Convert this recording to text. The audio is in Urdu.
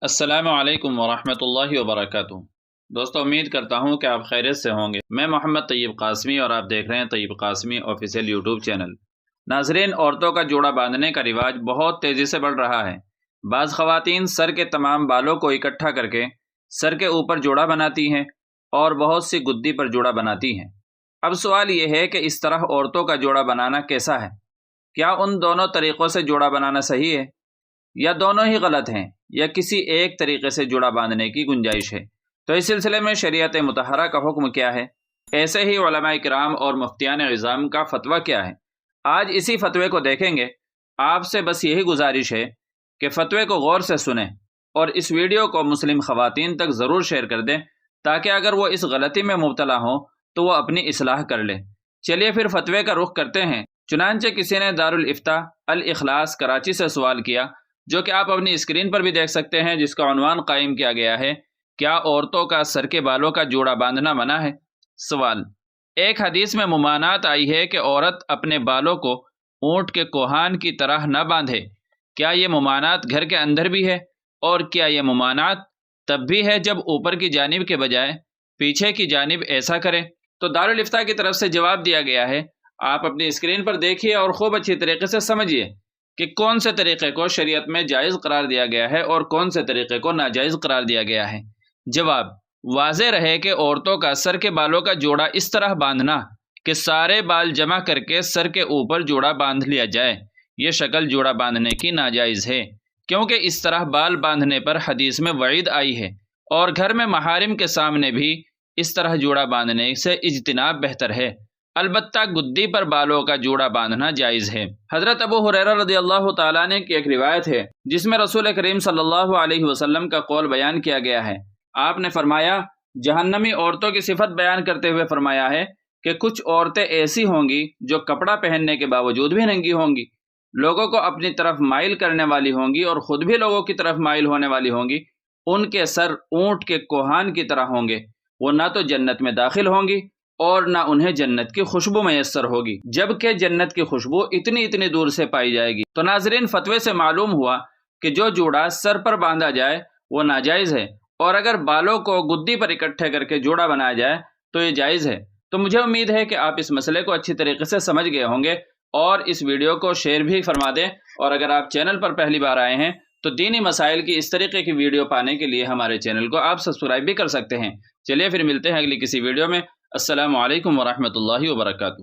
السلام علیکم ورحمۃ اللہ وبرکاتہ۔ دوستو، امید کرتا ہوں کہ آپ خیریت سے ہوں گے۔ میں محمد طیب قاسمی اور آپ دیکھ رہے ہیں طیب قاسمی آفیشیل یوٹیوب چینل۔ ناظرین، عورتوں کا جوڑا باندھنے کا رواج بہت تیزی سے بڑھ رہا ہے۔ بعض خواتین سر کے تمام بالوں کو اکٹھا کر کے سر کے اوپر جوڑا بناتی ہیں اور بہت سی گدی پر جوڑا بناتی ہیں۔ اب سوال یہ ہے کہ اس طرح عورتوں کا جوڑا بنانا کیسا ہے؟ کیا ان دونوں طریقوں سے جوڑا بنانا صحیح ہے، یا دونوں ہی غلط ہیں، یا کسی ایک طریقے سے جوڑا باندھنے کی گنجائش ہے؟ تو اس سلسلے میں شریعت مطہرہ کا حکم کیا ہے، ایسے ہی علماء کرام اور مفتیان عظام کا فتویٰ کیا ہے، آج اسی فتوے کو دیکھیں گے۔ آپ سے بس یہی گزارش ہے کہ فتوے کو غور سے سنیں اور اس ویڈیو کو مسلم خواتین تک ضرور شیئر کر دیں، تاکہ اگر وہ اس غلطی میں مبتلا ہوں تو وہ اپنی اصلاح کر لیں۔ چلیے پھر فتوے کا رخ کرتے ہیں۔ چنانچہ کسی نے دارالافتاء الاخلاص کراچی سے سوال کیا، جو کہ آپ اپنی اسکرین پر بھی دیکھ سکتے ہیں، جس کا عنوان قائم کیا گیا ہے: کیا عورتوں کا سر کے بالوں کا جوڑا باندھنا منع ہے؟ سوال: ایک حدیث میں ممانعت آئی ہے کہ عورت اپنے بالوں کو اونٹ کے کوہان کی طرح نہ باندھے۔ کیا یہ ممانعت گھر کے اندر بھی ہے، اور کیا یہ ممانعت تب بھی ہے جب اوپر کی جانب کے بجائے پیچھے کی جانب ایسا کرے؟ تو دارالافتاء کی طرف سے جواب دیا گیا ہے، آپ اپنی اسکرین پر دیکھیے اور خوب اچھی طریقے سے سمجھیے کہ کون سے طریقے کو شریعت میں جائز قرار دیا گیا ہے اور کون سے طریقے کو ناجائز قرار دیا گیا ہے۔ جواب: واضح رہے کہ عورتوں کا سر کے بالوں کا جوڑا اس طرح باندھنا کہ سارے بال جمع کر کے سر کے اوپر جوڑا باندھ لیا جائے، یہ شکل جوڑا باندھنے کی ناجائز ہے، کیونکہ اس طرح بال باندھنے پر حدیث میں وعید آئی ہے، اور گھر میں محارم کے سامنے بھی اس طرح جوڑا باندھنے سے اجتناب بہتر ہے۔ البتہ گدی پر بالوں کا جوڑا باندھنا جائز ہے۔ حضرت ابو ہریرہ رضی اللہ تعالیٰ عنہ کی ایک روایت ہے، جس میں رسول کریم صلی اللہ علیہ وسلم کا قول بیان کیا گیا ہے۔ آپ نے فرمایا، جہنمی عورتوں کی صفت بیان کرتے ہوئے فرمایا ہے کہ کچھ عورتیں ایسی ہوں گی جو کپڑا پہننے کے باوجود بھی ننگی ہوں گی، لوگوں کو اپنی طرف مائل کرنے والی ہوں گی اور خود بھی لوگوں کی طرف مائل ہونے والی ہوں گی۔ ان کے سر اونٹ کے کوہان کی طرح ہوں گے، وہ نہ تو جنت میں داخل ہوں گی اور نہ انہیں جنت کی خوشبو میسر ہوگی، جبکہ جنت کی خوشبو اتنی دور سے پائی جائے گی۔ تو ناظرین، فتوے سے معلوم ہوا کہ جو جوڑا سر پر باندھا جائے وہ ناجائز ہے، اور اگر بالوں کو گدی پر اکٹھے کر کے جوڑا بنایا جائے تو یہ جائز ہے۔ تو مجھے امید ہے کہ آپ اس مسئلے کو اچھی طریقے سے سمجھ گئے ہوں گے، اور اس ویڈیو کو شیئر بھی فرما دیں، اور اگر آپ چینل پر پہلی بار آئے ہیں تو دینی مسائل کی اس طریقے کی ویڈیو پانے کے لیے ہمارے چینل کو آپ سبسکرائب بھی کر سکتے ہیں۔ چلیے پھر ملتے ہیں اگلی کسی ویڈیو میں۔ السلام علیکم ورحمۃ اللہ وبرکاتہ۔